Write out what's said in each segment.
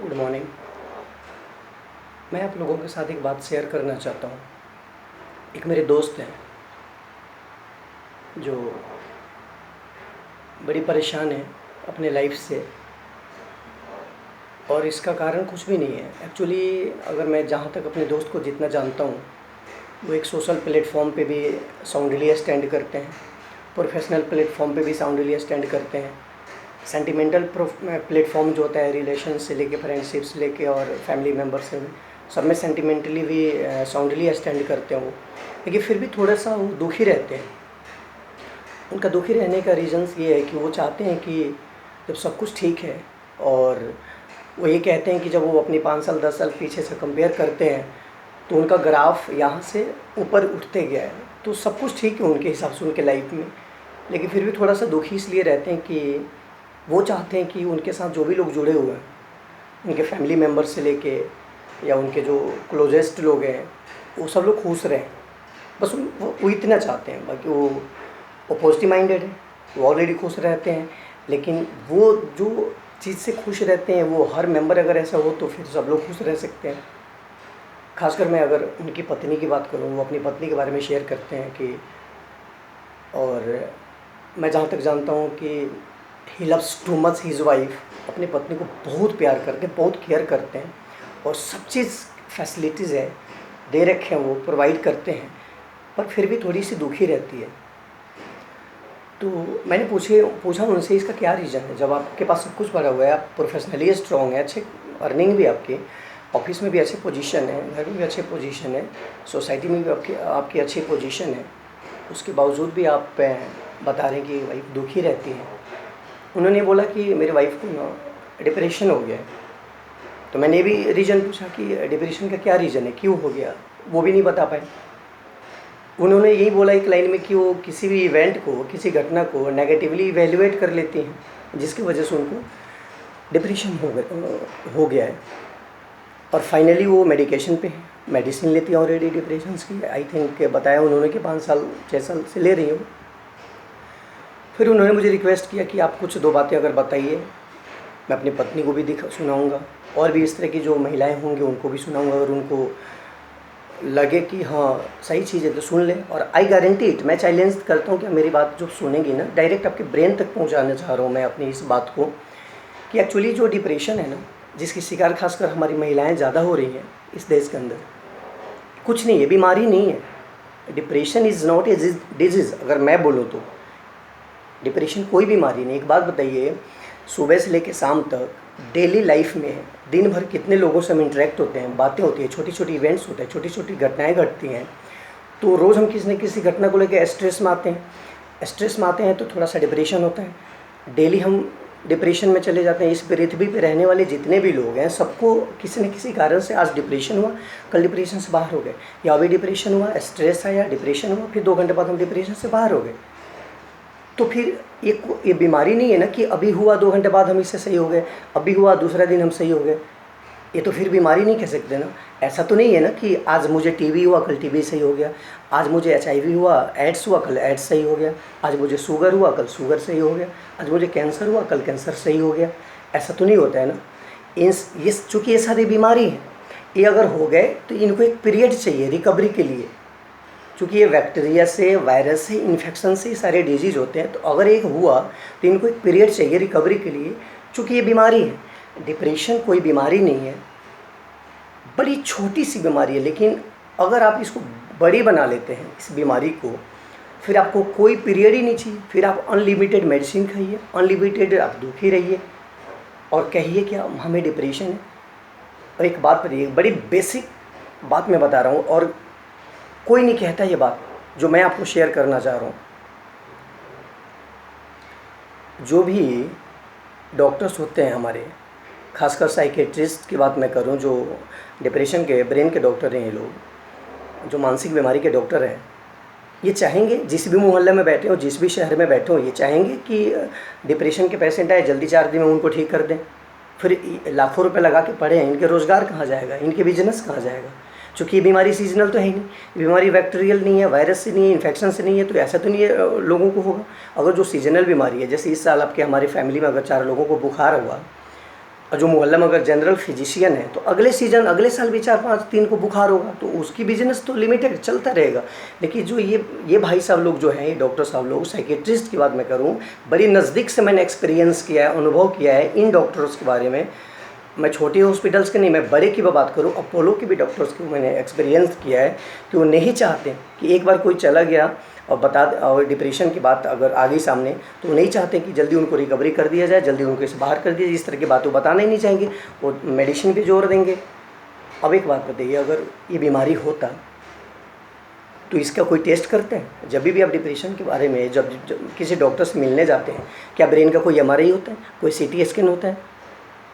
Good morning. मैं आप लोगों के साथ एक बात शेयर करना चाहता हूँ। एक मेरे दोस्त हैं जो बड़ी परेशान है अपने लाइफ से, और इसका कारण कुछ भी नहीं है एक्चुअली। अगर मैं जहाँ तक अपने दोस्त को जितना जानता हूँ, वो एक सोशल प्लेटफॉर्म पे भी साउंडली स्टैंड करते हैं, प्रोफेशनल प्लेटफॉर्म पे भी साउंडली स्टैंड करते हैं, सेंटिमेंटल प्लेटफॉर्म जो होता है रिलेशन से लेके फ्रेंडशिप से लेके और फैमिली मेम्बर से भी, सब में सेंटिमेंटली भी साउंडली स्टैंड करते हैं वो। लेकिन फिर भी थोड़ा सा वो दुखी रहते हैं। उनका दुखी रहने का रीज़न्स ये है कि वो चाहते हैं कि जब सब कुछ ठीक है, और वो ये कहते हैं कि जब वो अपनी 5 साल 10 साल पीछे से कंपेयर करते हैं तो उनका ग्राफ यहाँ से ऊपर उठते गया है। तो सब कुछ ठीक है उनके हिसाब से उनके लाइफ में, लेकिन फिर भी थोड़ा सा दुखी इसलिए रहते हैं कि वो चाहते हैं कि उनके साथ जो भी लोग जुड़े हुए हैं, उनके फैमिली मेम्बर से लेके या उनके जो क्लोजेस्ट लोग हैं, वो सब लोग खुश रहें। बस वो इतना चाहते हैं। बाकी वो पॉजिटिव माइंडेड है, वो ऑलरेडी खुश रहते हैं। लेकिन वो जो चीज़ से खुश रहते हैं, वो हर मेंबर अगर ऐसा हो तो फिर सब लोग खुश रह सकते हैं। खासकर मैं अगर उनकी पत्नी की बात करूँ, वो अपनी पत्नी के बारे में शेयर करते हैं कि, और मैं जहाँ तक जानता हूँ कि he loves too much his wife, अपनी पत्नी को बहुत प्यार करते हैं, बहुत केयर करते हैं, और सब चीज़ फैसिलिटीज़ है दे रखे हैं, वो प्रोवाइड करते हैं, पर फिर भी थोड़ी सी दुखी रहती है। तो मैंने पूछा उनसे इसका क्या रीज़न है। जब आपके पास सब कुछ भरा हुआ है, आप प्रोफेशनली स्ट्रॉन्ग है, अच्छे अर्निंग भी आपकी, ऑफिस में भी अच्छी पोजीशन है, घर में भी अच्छी पोजीशन है, सोसाइटी में भी आपकी अच्छी पोजीशन है, उसके बावजूद भी आप बता रहे हैं कि वाइफ दुखी रहती है। उन्होंने बोला कि मेरी वाइफ को ना डिप्रेशन हो गया है। तो मैंने भी रीज़न पूछा कि डिप्रेशन का क्या रीज़न है, क्यों हो गया, वो भी नहीं बता पाए। उन्होंने यही बोला एक लाइन में कि वो किसी भी इवेंट को, किसी घटना को नेगेटिवली इवेल्युएट कर लेती हैं, जिसकी वजह से उनको डिप्रेशन हो गया है। और फाइनली वो मेडिकेशन पे है, मेडिसिन लेती है ऑलरेडी डिप्रेशन की। आई थिंक बताया उन्होंने कि 5 साल 6 साल से ले रही हो। फिर उन्होंने मुझे रिक्वेस्ट किया कि आप कुछ 2 बातें अगर बताइए, मैं अपनी पत्नी को भी सुनाऊँगा, और भी इस तरह की जो महिलाएँ होंगी उनको भी सुनाऊँगा, और उनको लगे कि हाँ सही चीज़ है तो सुन ले। और आई गारंटी इट, मैं चैलेंज करता हूँ कि मेरी बात जो सुनेंगी ना, डायरेक्ट आपके ब्रेन तक पहुँचाना चाह रहा हूँ मैं अपनी इस बात को, कि एक्चुअली जो डिप्रेशन है ना, जिसकी शिकार खासकर हमारी महिलाएं ज़्यादा हो रही हैं इस देश के अंदर, कुछ नहीं है, बीमारी नहीं है। Depression is not a disease. अगर मैं बोलूँ तो डिप्रेशन कोई बीमारी नहीं। एक बात बताइए, सुबह से लेकर शाम तक डेली लाइफ में दिन भर कितने लोगों से हम इंटरेक्ट होते हैं, बातें होती है, छोटी छोटी इवेंट्स होते हैं, छोटी छोटी घटनाएं घटती हैं। तो रोज़ हम किसी न किसी घटना को लेकर स्ट्रेस में आते हैं। स्ट्रेस में आते हैं तो थोड़ा सा डिप्रेशन होता है। डेली हम डिप्रेशन में चले जाते हैं। इस पृथ्वी पे रहने वाले जितने भी लोग हैं, सबको किसी न किसी कारण से आज डिप्रेशन हुआ, कल डिप्रेशन से बाहर हो गए, या अभी डिप्रेशन हुआ, स्ट्रेस आया, डिप्रेशन हुआ, फिर 2 घंटे बाद हम डिप्रेशन से बाहर हो गए। तो फिर ये बीमारी नहीं है ना कि अभी हुआ 2 घंटे बाद हम इससे सही हो गए, अभी हुआ दूसरा दिन हम सही हो गए। ये तो फिर बीमारी नहीं कह सकते ना। ऐसा तो नहीं है ना कि आज मुझे टीबी हुआ कल टीबी सही हो गया, आज मुझे एचआईवी हुआ, एड्स हुआ कल एड्स सही हो गया, आज मुझे शुगर हुआ कल शुगर सही हो गया, आज मुझे कैंसर हुआ कल कैंसर सही हो गया। ऐसा तो नहीं होता है ना। ये चूँकि ये सारी बीमारी है, ये अगर हो गए तो इनको एक पीरियड चाहिए रिकवरी के लिए। चूँकि ये बैक्टीरिया से, वायरस से, इन्फेक्शन से सारे डिजीज़ होते हैं, तो अगर एक हुआ तो इनको एक पीरियड चाहिए रिकवरी के लिए। चूँकि ये बीमारी है, डिप्रेशन कोई बीमारी नहीं है, बड़ी छोटी सी बीमारी है। लेकिन अगर आप इसको बड़ी बना लेते हैं इस बीमारी को, फिर आपको कोई पीरियड ही नहीं चाहिए। फिर आप अनलिमिटेड मेडिसिन खाइए, अनलिमिटेड आप दुखी रहिए, और कहिए कि हमें डिप्रेशन है। और एक बात बताइए, बड़ी बेसिक बात मैं बता रहा हूँ, और कोई नहीं कहता ये बात जो मैं आपको शेयर करना चाह रहा हूँ। जो भी डॉक्टर्स होते हैं हमारे, खासकर साइकेट्रिस्ट की बात मैं करूं, जो डिप्रेशन के, ब्रेन के डॉक्टर हैं, ये लोग जो मानसिक बीमारी के डॉक्टर हैं, ये चाहेंगे जिस भी मोहल्ले में बैठे हो, जिस भी शहर में बैठे हो, ये चाहेंगे कि डिप्रेशन के पेशेंट आए जल्दी 4 दिन में उनको ठीक कर दें। फिर लाखों रुपए लगा के पढ़े हैं, इनके रोज़गार कहाँ जाएगा, इनके बिजनेस कहाँ जाएगा। चूँकि ये बीमारी सीजनल तो है ही नहीं, बीमारी बैक्टीरियल नहीं है, वायरस से नहीं है, इन्फेक्शन से नहीं है, तो ऐसा तो नहीं है लोगों को होगा। अगर जो सीजनल बीमारी है, जैसे इस साल आपके हमारी फैमिली में अगर 4 लोगों को बुखार हुआ, और जो मोहल्ला में अगर जनरल फिजिशियन है तो अगले सीजन अगले साल भी 4-5-3 को बुखार होगा तो उसकी बिजनेस तो लिमिटेड चलता रहेगा। लेकिन जो ये भाई साहब लोग जो हैं, ये डॉक्टर साहब लोग, साइकेट्रिस्ट की बात मैं करूं, बड़ी नज़दीक से मैंने एक्सपीरियंस किया है, अनुभव किया है इन डॉक्टर्स के बारे में। मैं छोटे हॉस्पिटल्स के नहीं, मैं बड़े की बात करूं, अपोलो के भी डॉक्टर्स को मैंने एक्सपीरियंस किया है कि वो नहीं चाहते कि एक बार कोई चला गया और डिप्रेशन की बात अगर आ गई सामने तो वो नहीं चाहते कि जल्दी उनको रिकवरी कर दिया जाए, जल्दी उनको इसे बाहर कर दिया जाए। इस तरह की बात वो बताना ही नहीं चाहेंगे, वो मेडिसिन पे जोर देंगे। अब एक बात बताइए, अगर ये बीमारी होता तो इसका कोई टेस्ट करते हैं? जब भी आप डिप्रेशन के बारे में जब किसी डॉक्टर से मिलने जाते हैं, क्या ब्रेन का कोई MRI होता है, कोई CT स्कैन होता है?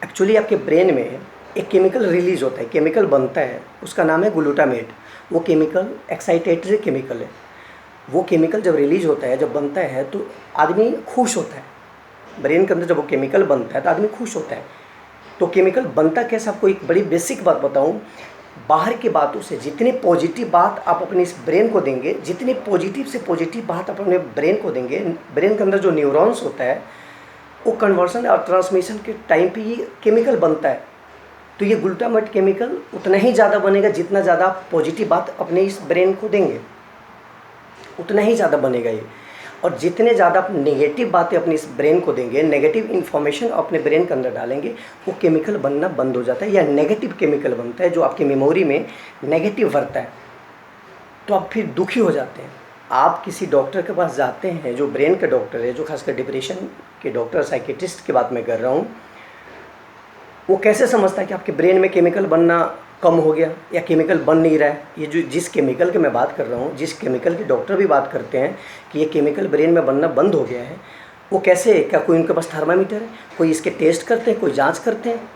एक्चुअली आपके ब्रेन में एक केमिकल रिलीज़ होता है, केमिकल बनता है, उसका नाम है ग्लूटामेट। वो केमिकल एक्साइटेटरी केमिकल है। वो केमिकल जब रिलीज़ होता है, जब बनता है तो आदमी खुश होता है। ब्रेन के अंदर जब वो केमिकल बनता है तो आदमी खुश होता है। तो केमिकल बनता कैसे, आपको एक बड़ी बेसिक बात बताऊं, बाहर की बातों से जितनी पॉजिटिव बात आप अपने इस ब्रेन को देंगे, जितनी पॉजिटिव से पॉजिटिव बात आप अपने ब्रेन को देंगे, ब्रेन के अंदर जो न्यूरॉन्स होता है वो कन्वर्सन और ट्रांसमिशन के टाइम पे ये केमिकल बनता है। तो ये ग्लूटामेट केमिकल उतना ही ज़्यादा बनेगा जितना ज़्यादा आप पॉजिटिव बात अपने इस ब्रेन को देंगे, उतना ही ज़्यादा बनेगा ये। और जितने ज़्यादा आप नेगेटिव बातें अपने इस ब्रेन को देंगे, नेगेटिव इन्फॉर्मेशन अपने ब्रेन के अंदर डालेंगे, वो केमिकल बनना बंद हो जाता है या नेगेटिव केमिकल बनता है जो आपकी मेमोरी में नेगेटिव भरता है। तो आप फिर दुखी हो जाते हैं। आप किसी डॉक्टर के पास जाते हैं जो ब्रेन का डॉक्टर है, जो खासकर डिप्रेशन के डॉक्टर, साइकेट्रिस्ट की बात मैं कर रहा हूँ, वो कैसे समझता है कि आपके ब्रेन में केमिकल बनना कम हो गया या केमिकल बन नहीं रहा है? ये जो जिस केमिकल की मैं बात कर रहा हूँ, जिस केमिकल के डॉक्टर भी बात करते हैं कि ये केमिकल ब्रेन में बनना बंद हो गया है, वो कैसे? क्या कोई उनके पास थर्मामीटर है? कोई इसके टेस्ट करते हैं, कोई जांच करते हैं,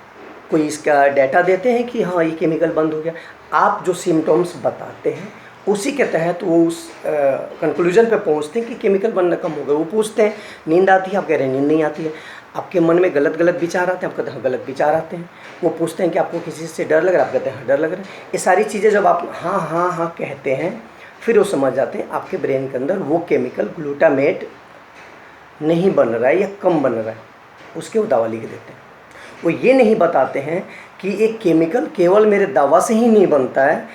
कोई इसका डाटा देते हैं कि हाँ ये केमिकल बंद हो गया? आप जो सिम्टम्स बताते हैं उसी के तहत वो उस कंक्लूजन पे पहुंचते हैं कि केमिकल बनना कम हो गया। वो पूछते हैं नींद आती है, आप कह रहे हैं नींद नहीं आती है। आपके मन में गलत गलत विचार आते हैं, आप कहते हैं गलत विचार आते हैं। वो पूछते हैं कि आपको किसी से डर लग रहा है, आप कहते हैं डर लग रहा है। ये सारी चीज़ें जब आप हाँ हाँ हाँ कहते हैं, फिर वो समझ जाते हैं आपके ब्रेन के अंदर वो केमिकल ग्लूटामेट नहीं बन रहा है या कम बन रहा है, उसके वो दवा लिख देते हैं। वो ये नहीं बताते हैं कि एक केमिकल केवल मेरे दवा से ही नहीं बनता है,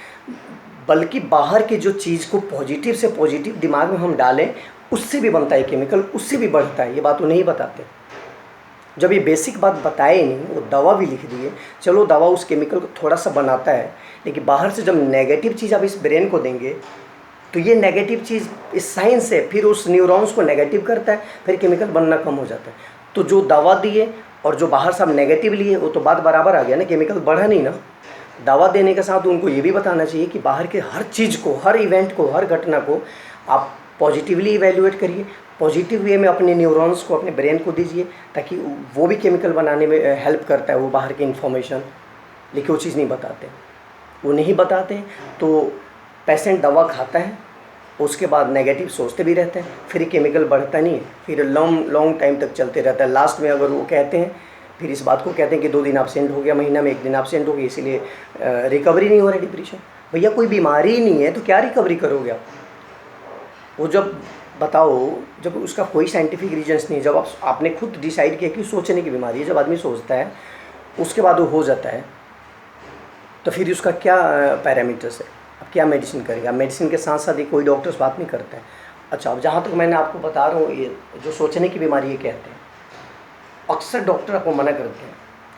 बल्कि बाहर की जो चीज़ को पॉजिटिव से पॉजिटिव दिमाग में हम डालें उससे भी बनता है केमिकल, उससे भी बढ़ता है। ये बात वो नहीं बताते। जब ये बेसिक बात बताए नहीं, वो दवा भी लिख दिए, चलो दवा उस केमिकल को थोड़ा सा बनाता है, लेकिन बाहर से जब नेगेटिव चीज़ आप इस ब्रेन को देंगे तो ये नेगेटिव चीज़ इस साइंस से फिर उस न्यूरॉन्स को नेगेटिव करता है, फिर केमिकल बनना कम हो जाता है। तो जो दवा दिए और जो बाहर से आप नेगेटिव लिए, वो तो बात बराबर आ गया ना, केमिकल बढ़ा नहीं ना। दवा देने के साथ उनको ये भी बताना चाहिए कि बाहर के हर चीज़ को, हर इवेंट को, हर घटना को आप पॉजिटिवली इवेल्युएट करिए, पॉजिटिव वे में अपने न्यूरॉन्स को, अपने ब्रेन को दीजिए, ताकि वो भी केमिकल बनाने में हेल्प करता है वो बाहर की इन्फॉर्मेशन। लेकिन वो चीज़ नहीं बताते, वो नहीं बताते तो पेशेंट दवा खाता है, उसके बाद नेगेटिव सोचते भी रहते हैं, फिर केमिकल बढ़ता नहीं है, फिर लॉन्ग टाइम तक चलते रहता है। लास्ट में अगर वो कहते हैं, फिर इस बात को कहते हैं कि 2 दिन एब्सेंट हो गया, महीना में 1 दिन एब्सेंट हो गया, इसीलिए रिकवरी नहीं हो रहा है डिप्रेशन। भैया कोई बीमारी ही नहीं है तो क्या रिकवरी करोगे आप? वो जब बताओ, जब उसका कोई साइंटिफिक रीजन्स नहीं, जब आपने खुद डिसाइड किया कि सोचने की बीमारी है, जब आदमी सोचता है उसके बाद वो हो जाता है, तो फिर उसका क्या पैरामीटर्स है? अब क्या मेडिसिन करेगा? मेडिसिन के साथ साथ ही कोई डॉक्टर्स बात नहीं करते हैं। अच्छा, अब जहाँ तक मैंने आपको बता रहा हूँ, ये जो सोचने की बीमारी ये कहते हैं, अक्सर डॉक्टर आपको मना करते हैं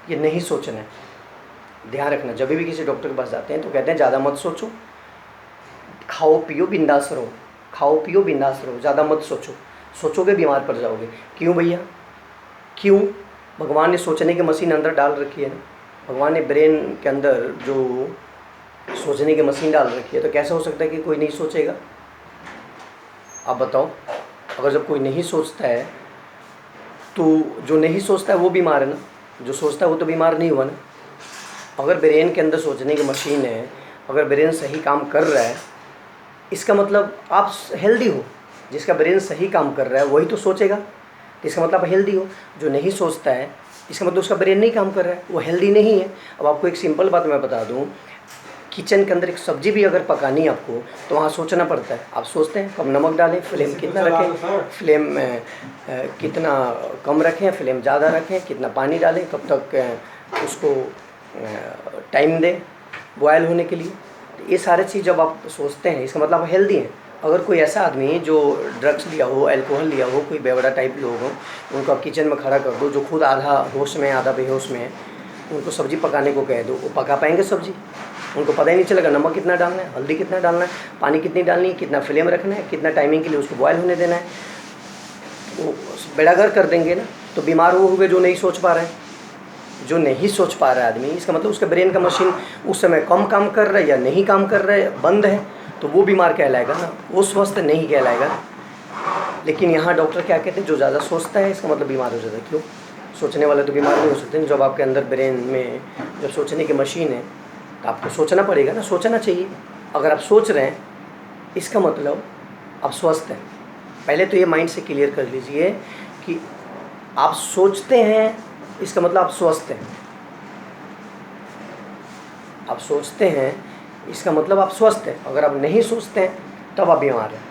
ये नहीं सोचना है। ध्यान रखना, जब भी किसी डॉक्टर के पास जाते हैं तो कहते हैं ज़्यादा मत सोचो, खाओ पियो बिंदास रहो, खाओ पियो बिंदास रहो, ज़्यादा मत सोचो, सोचोगे बीमार पड़ जाओगे। क्यों भैया? क्यों? भगवान ने सोचने की मशीन अंदर डाल रखी है ना, भगवान ने ब्रेन के अंदर जो सोचने की मशीन डाल रखी है, तो कैसा हो सकता है कि कोई नहीं सोचेगा? आप बताओ। अगर जब कोई नहीं सोचता है तो जो नहीं सोचता है वो बीमार है ना, जो सोचता है वो तो बीमार नहीं हुआ ना। अगर ब्रेन के अंदर सोचने की मशीन है, अगर ब्रेन सही काम कर रहा है, इसका मतलब आप हेल्दी हो। जिसका ब्रेन सही काम कर रहा है वही तो सोचेगा, इसका मतलब आप हेल्दी हो। जो नहीं सोचता है इसका मतलब उसका ब्रेन नहीं काम कर रहा है, वो हेल्दी नहीं है। अब आपको एक सिंपल बात मैं बता दूं, किचन के अंदर एक सब्जी भी अगर पकानी है आपको, तो वहाँ सोचना पड़ता है। आप सोचते हैं कम नमक डालें, फ्लेम कितना रखें, फ्लेम कितना कम रखें, फ्लेम ज़्यादा रखें, कितना पानी डालें, कब तक उसको टाइम दें बॉयल होने के लिए। ये सारे चीज़ जब आप सोचते हैं, इसका मतलब आप हेल्दी हैं। अगर कोई ऐसा आदमी जो ड्रग्स लिया हो, अल्कोहल लिया हो, कोई बेवड़ा टाइप लोग हो, उनको आप किचन में खड़ा कर दो, जो खुद आधा होश में आधा बेहोश में है, उनको सब्ज़ी पकाने को कह दो, वो पका पाएंगे सब्ज़ी? उनको पता ही नहीं चलेगा नमक कितना डालना है, हल्दी कितना डालना है, पानी कितनी डालनी है, कितना फ्लेम रखना है, कितना टाइमिंग के लिए उसको बॉयल होने देना है। वो बेड़ागर कर देंगे ना। तो बीमार वो हुए जो नहीं सोच पा रहे हैं। जो नहीं सोच पा रहा है आदमी, इसका मतलब उसका ब्रेन का मशीन उस समय कम काम कर रहा है या नहीं काम कर रहा है, बंद है, तो वो बीमार कहलाएगा ना, वो स्वस्थ नहीं कहलाएगा। लेकिन यहाँ डॉक्टर क्या कहते हैं, जो ज़्यादा सोचता है इसका मतलब बीमार हो जाता है। क्यों? सोचने वाले तो बीमार नहीं हो सकते। जब आपके अंदर ब्रेन में जब सोचने की मशीन है तो आपको सोचना पड़ेगा ना, सोचना चाहिए। अगर आप सोच रहे हैं इसका मतलब आप स्वस्थ हैं। पहले तो ये माइंड से क्लियर कर लीजिए कि आप सोचते हैं इसका मतलब आप स्वस्थ हैं। आप सोचते हैं इसका मतलब आप स्वस्थ हैं। अगर आप नहीं सोचते हैं तब आप बीमार हैं।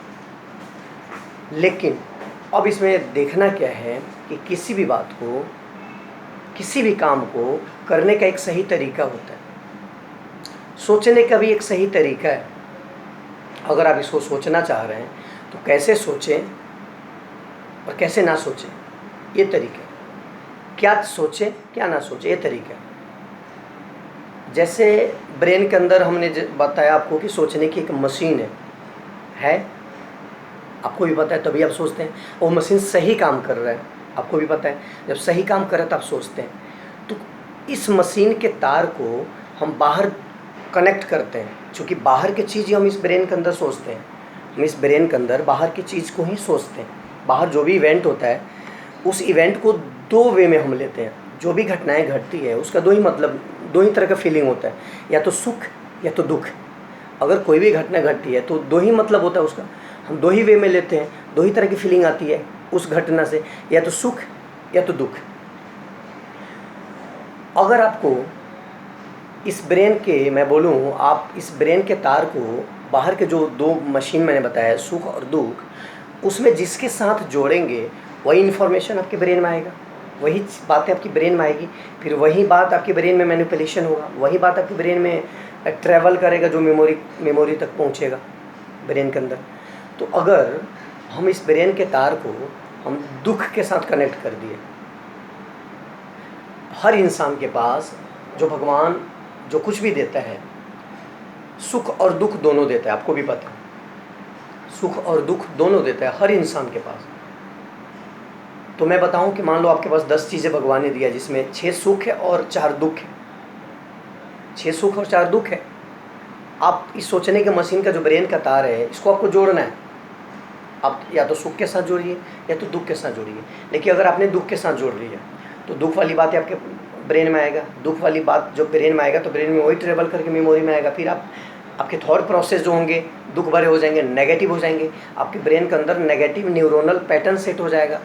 लेकिन अब इसमें देखना क्या है कि किसी भी बात को, किसी भी काम को करने का एक सही तरीका होता है। सोचने का भी एक सही तरीका है। अगर आप इसको सोचना चाह रहे हैं तो कैसे सोचें और कैसे ना सोचें, ये तरीका है। क्या सोचें क्या ना सोचें, ये तरीका है। जैसे ब्रेन के अंदर हमने बताया आपको कि सोचने की एक मशीन है, आपको भी पता है, तभी आप सोचते हैं। वो मशीन सही काम कर रहा है, आपको भी पता है। जब सही काम कर रहा है तब सोचते हैं। तो इस मशीन के तार को हम बाहर कनेक्ट करते हैं, क्योंकि बाहर की चीज़ हम इस ब्रेन के अंदर सोचते हैं। हम इस ब्रेन के अंदर बाहर की चीज़ को ही सोचते हैं। बाहर जो भी इवेंट होता है उस इवेंट को दो वे में हम लेते हैं। जो भी घटनाएं घटती है उसका दो ही तरह का फीलिंग होता है, या तो सुख या तो दुख। अगर कोई भी घटना घटती है तो दो ही मतलब होता है उसका, हम दो ही वे में लेते हैं। दो ही तरह की फीलिंग आती है उस घटना से, या तो सुख या तो दुख। अगर आपको इस ब्रेन के, मैं बोलूँ, आप इस ब्रेन के तार को बाहर के जो दो मशीन मैंने बताया, सुख और दुख, उसमें जिसके साथ जोड़ेंगे वही इन्फॉर्मेशन आपके ब्रेन में आएगा, वही बातें आपकी ब्रेन में आएगी। फिर वही बात आपके ब्रेन में मैनिपुलेशन होगा, वही बात आपके ब्रेन में ट्रैवल करेगा, जो मेमोरी तक पहुँचेगा ब्रेन के अंदर। तो अगर हम इस ब्रेन के तार को हम दुख के साथ कनेक्ट कर दिए, हर इंसान के पास जो भगवान जो कुछ भी देता है, सुख और दुख दोनों देता है, आपको भी पता है। सुख और दुख दोनों देता है हर इंसान के पास। तो मैं बताऊं कि मान लो आपके पास 10 चीज़ें भगवान ने दिया, जिसमें 6 सुख है और 4 दुख है। 6 सुख और 4 दुख है। आप इस सोचने के मशीन का जो ब्रेन का तार है, इसको आपको जोड़ना है। आप या तो सुख के साथ जोड़िए या तो दुख के साथ जोड़िए। लेकिन अगर आपने दुख के साथ जोड़ लिया तो दुख वाली बात आपके ब्रेन में आएगा। दुख वाली बात जो ब्रेन में आएगा तो ब्रेन में वही ट्रेवल करके मेमोरी में आएगा। फिर आपके थॉट प्रोसेस जो होंगे दुख भरे हो जाएंगे, नेगेटिव हो जाएंगे। आपके ब्रेन के अंदर नेगेटिव न्यूरोनल पैटर्न सेट हो जाएगा।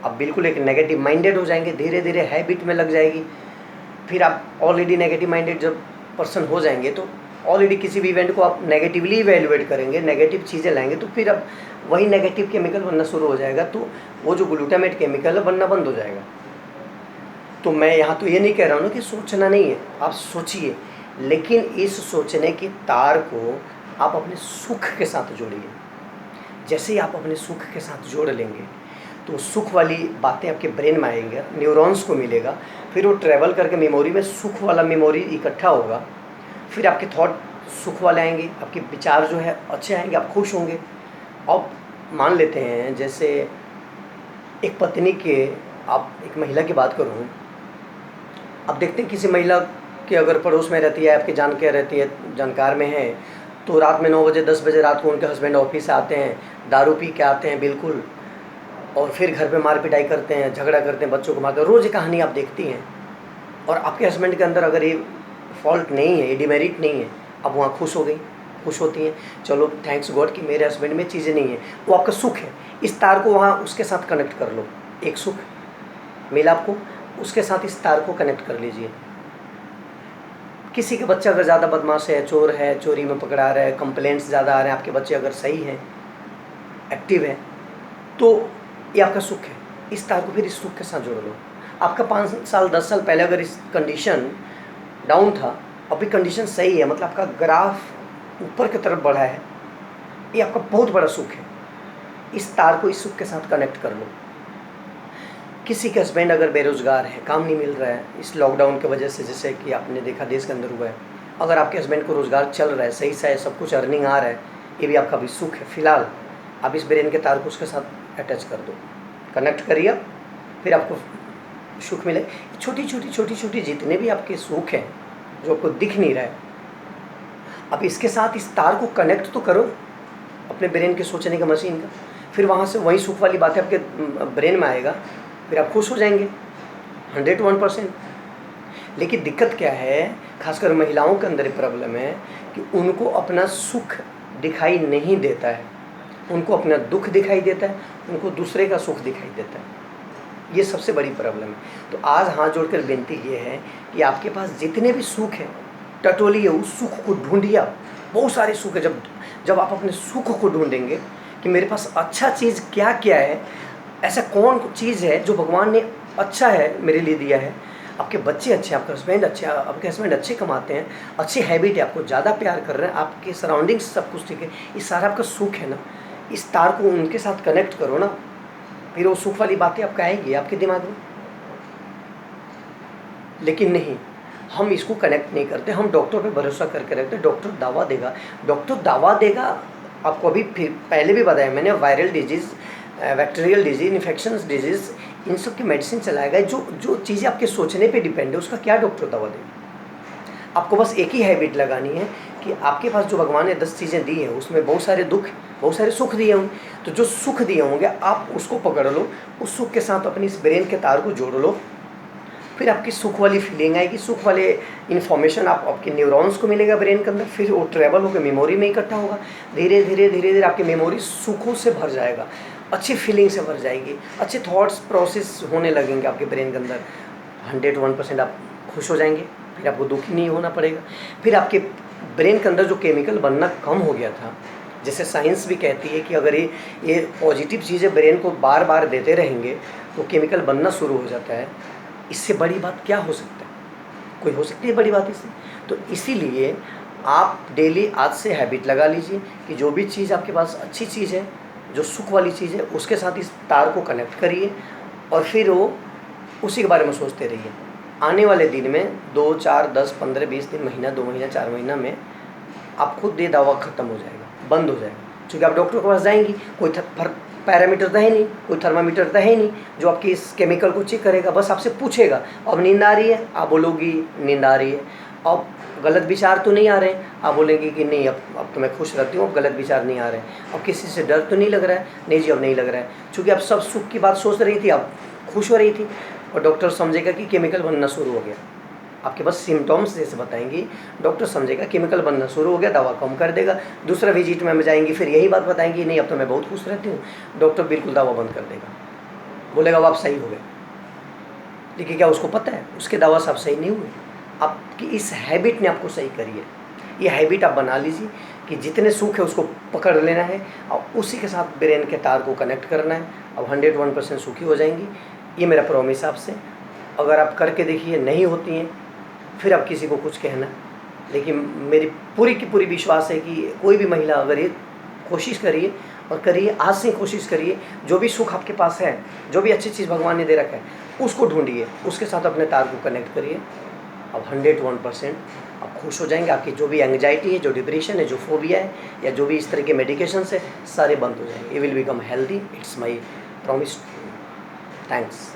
आप बिल्कुल एक नेगेटिव माइंडेड हो जाएंगे, धीरे धीरे हैबिट में लग जाएगी। फिर आप ऑलरेडी नेगेटिव माइंडेड जब पर्सन हो जाएंगे तो ऑलरेडी किसी भी इवेंट को आप नेगेटिवली इवेल्युएट करेंगे, नेगेटिव चीज़ें लाएंगे, तो फिर अब वही नेगेटिव केमिकल बनना शुरू हो जाएगा। तो वो जो ग्लूटामेट केमिकल है बनना बंद हो जाएगा। तो मैं यहाँ तो ये नहीं कह रहा हूँ ना कि सोचना नहीं है, आप सोचिए, लेकिन इस सोचने के तार को आप अपने सुख के साथ जोड़िए। जैसे ही आप अपने सुख के साथ जोड़ लेंगे तो सुख वाली बातें आपके ब्रेन में आएंगे, न्यूरॉन्स को मिलेगा। फिर वो ट्रैवल करके मेमोरी में सुख वाला मेमोरी इकट्ठा होगा। फिर आपके थॉट सुख वाले आएंगे, आपके विचार जो है अच्छे आएंगे, आप खुश होंगे। अब मान लेते हैं जैसे एक पत्नी के, आप एक महिला की बात करूँ, आप देखते हैं किसी महिला के अगर पड़ोस में रहती है, आपके जानकार में है, तो रात में 9 बजे 10 बजे रात को उनके हस्बैंड ऑफिस से आते हैं, दारू पी के आते हैं बिल्कुल, और फिर घर पे मार पिटाई करते हैं, झगड़ा करते हैं, बच्चों को मारते हैं। रोज़ ये कहानी आप देखती हैं। और आपके हस्बैंड के अंदर अगर ये फॉल्ट नहीं है, ये डिमेरिट नहीं है, अब वहाँ खुश होती हैं, चलो थैंक्स गॉड कि मेरे हस्बैंड में चीज़ें नहीं है, वो आपका सुख है। इस तार को वहाँ उसके साथ कनेक्ट कर लो। एक सुख मिला आपको, उसके साथ इस तार को कनेक्ट कर लीजिए। किसी के बच्चा अगर ज़्यादा बदमाश है, चोर है, चोरी में पकड़ा रहा है, कंप्लेंट्स ज़्यादा आ रहे हैं, आपके बच्चे अगर सही हैं, एक्टिव हैं, तो ये आपका सुख है। इस तार को फिर इस सुख के साथ जोड़ लो। आपका 5 साल 10 साल पहले अगर इस कंडीशन डाउन था, अभी कंडीशन सही है, मतलब आपका ग्राफ ऊपर की तरफ बढ़ा है, ये आपका बहुत बड़ा सुख है। इस तार को इस सुख के साथ कनेक्ट कर लो। किसी के हस्बैंड अगर बेरोजगार है, काम नहीं मिल रहा है इस लॉकडाउन की वजह से, जैसे कि आपने देखा देश के अंदर हुआ है, अगर आपके हस्बैंड को रोज़गार चल रहा है, सही से सब कुछ अर्निंग आ रहा है, ये भी आपका भी सुख है। फिलहाल आप इस ब्रेन के तार को उसके साथ अटैच कर दो, कनेक्ट करिए, फिर आपको सुख मिले। छोटी छोटी जितने भी आपके सुख हैं जो आपको दिख नहीं रहा है, अब इसके साथ इस तार को कनेक्ट तो करो अपने ब्रेन के सोचने का मशीन का, फिर वहाँ से वही सुख वाली बातें आपके ब्रेन में आएगा, फिर आप खुश हो जाएंगे 101%। लेकिन दिक्कत क्या है, खासकर महिलाओं के अंदर प्रॉब्लम है कि उनको अपना सुख दिखाई नहीं देता है, उनको अपना दुख दिखाई देता है, उनको दूसरे का सुख दिखाई देता है। ये सबसे बड़ी प्रॉब्लम है। तो आज हाथ जोड़कर बेनती ये है कि आपके पास जितने भी सुख हैं, टटोलिए उस सुख को ढूंढिए। बहुत सारे सुख है। जब आप अपने सुख को ढूंढेंगे कि मेरे पास अच्छा चीज़ क्या क्या है, ऐसा कौन चीज़ है जो भगवान ने अच्छा है मेरे लिए दिया है। आपके बच्चे अच्छे हैं, आपका हस्बैंड अच्छे, आपके हस्बैंड अच्छे कमाते हैं, अच्छी हैबिट है, आपको ज़्यादा प्यार कर रहे हैं, आपके सराउंडिंग्स सब कुछ ठीक है, ये सारा आपका सुख है ना। इस तार को उनके साथ कनेक्ट करो ना, फिर वो सुख वाली बातें आपका आएंगी आपके दिमाग में। लेकिन नहीं, हम इसको कनेक्ट नहीं करते, हम डॉक्टर पे भरोसा करके रखते। डॉक्टर दावा देगा आपको। अभी फिर पहले भी बताया मैंने, viral disease, bacterial disease, infections disease, इन सब की मेडिसिन चलाएगा। जो चीज़ें आपके सोचने पे डिपेंड है, उसका क्या डॉक्टर दवा देगा। आपको बस एक ही हैबिट लगानी है कि आपके पास जो भगवान ने 10 चीज़ें दी हैं, उसमें बहुत सारे दुख, बहुत सारे सुख दिए होंगे। तो जो सुख दिए होंगे आप उसको पकड़ लो, उस सुख के साथ अपनी इस ब्रेन के तार को जोड़ लो, फिर आपकी सुख वाली फीलिंग आएगी, सुख वाले इन्फॉर्मेशन आपके न्यूरॉन्स को मिलेगा ब्रेन के अंदर, फिर वो ट्रैवल होकर मेमोरी में इकट्ठा होगा। धीरे धीरे आपकी मेमोरी सुखों से भर जाएगा, अच्छी फीलिंग से भर जाएगी, अच्छे थॉट्स प्रोसेस होने लगेंगे आपके ब्रेन के अंदर। 101% आप खुश हो जाएंगे, फिर आपको दुखी नहीं होना पड़ेगा। फिर आपके ब्रेन के अंदर जो केमिकल बनना कम हो गया था, जैसे साइंस भी कहती है कि अगर ये पॉजिटिव चीज़ें ब्रेन को बार बार देते रहेंगे तो केमिकल बनना शुरू हो जाता है। इससे बड़ी बात क्या हो सकता है? कोई हो सकती है बड़ी बात इससे? तो इसीलिए आप डेली आज से हैबिट लगा लीजिए कि जो भी चीज़ आपके पास अच्छी चीज़ है, जो सुख वाली चीज़ है, उसके साथ इस तार को कनेक्ट करिए और फिर वो उसी के बारे में सोचते रहिए। आने वाले दिन में 2, 4, 10, 15, 20 दिन, महीना, 2 महीना, 4 महीना में आप खुद ये दवा ख़त्म हो जाएगा, बंद हो जाएगा। क्योंकि आप डॉक्टर के पास जाएंगी, कोई पैरामीटर तो है नहीं, कोई थर्मामीटर तो है नहीं जो आपकी इस केमिकल को चेक करेगा। बस आपसे पूछेगा अब नींद आ रही है, आप बोलोगी नींद आ रही है। अब गलत विचार तो नहीं आ रहे हैं, आप बोलेंगे कि नहीं अब तो मैं खुश रहती हूँ, अब गलत विचार नहीं आ रहे हैं। अब किसी से डर तो नहीं लग रहा है, नहीं जी अब नहीं लग रहा है। चूँकि आप सब सुख की बात सोच रही थी, आप खुश हो रही थी, और डॉक्टर समझेगा कि केमिकल बनना शुरू हो गया। आपके बस सिम्टम्स जैसे बताएंगी, डॉक्टर समझेगा केमिकल बनना शुरू हो गया, दवा कम कर देगा। दूसरा विजिट में जाएंगी, फिर यही बात बताएंगी, नहीं अब तो मैं बहुत खुश रहती हूँ, डॉक्टर बिल्कुल दवा बंद कर देगा, बोलेगा अब आप सही हो गए। लेकिन क्या उसको पता है उसके दवा से आप सही नहीं हुए? आपकी इस हैबिट ने आपको सही करी है। ये हैबिट आप बना लीजिए कि जितने सुख है उसको पकड़ लेना है और उसी के साथ ब्रेन के तार को कनेक्ट करना है। अब 101% सुखी हो जाएंगी, ये मेरा प्रॉमिस आपसे। अगर आप करके देखिए नहीं होती हैं, फिर आप किसी को कुछ कहना। लेकिन मेरी पूरी की पूरी विश्वास है कि कोई भी महिला अगर ये कोशिश करिए और करिए, आज से कोशिश करिए, जो भी सुख आपके पास है, जो भी अच्छी चीज़ भगवान ने दे रखा है, उसको ढूंढिए, उसके साथ अपने तार को कनेक्ट करिए। अब 101% आप खुश हो जाएंगे। आपकी जो भी एंग्जाइटी है, जो डिप्रेशन है, जो फोबिया है, या जो भी इस तरह के मेडिकेशन है, सारे बंद हो जाएंगे। You will become healthy. It's my promise. Thanks.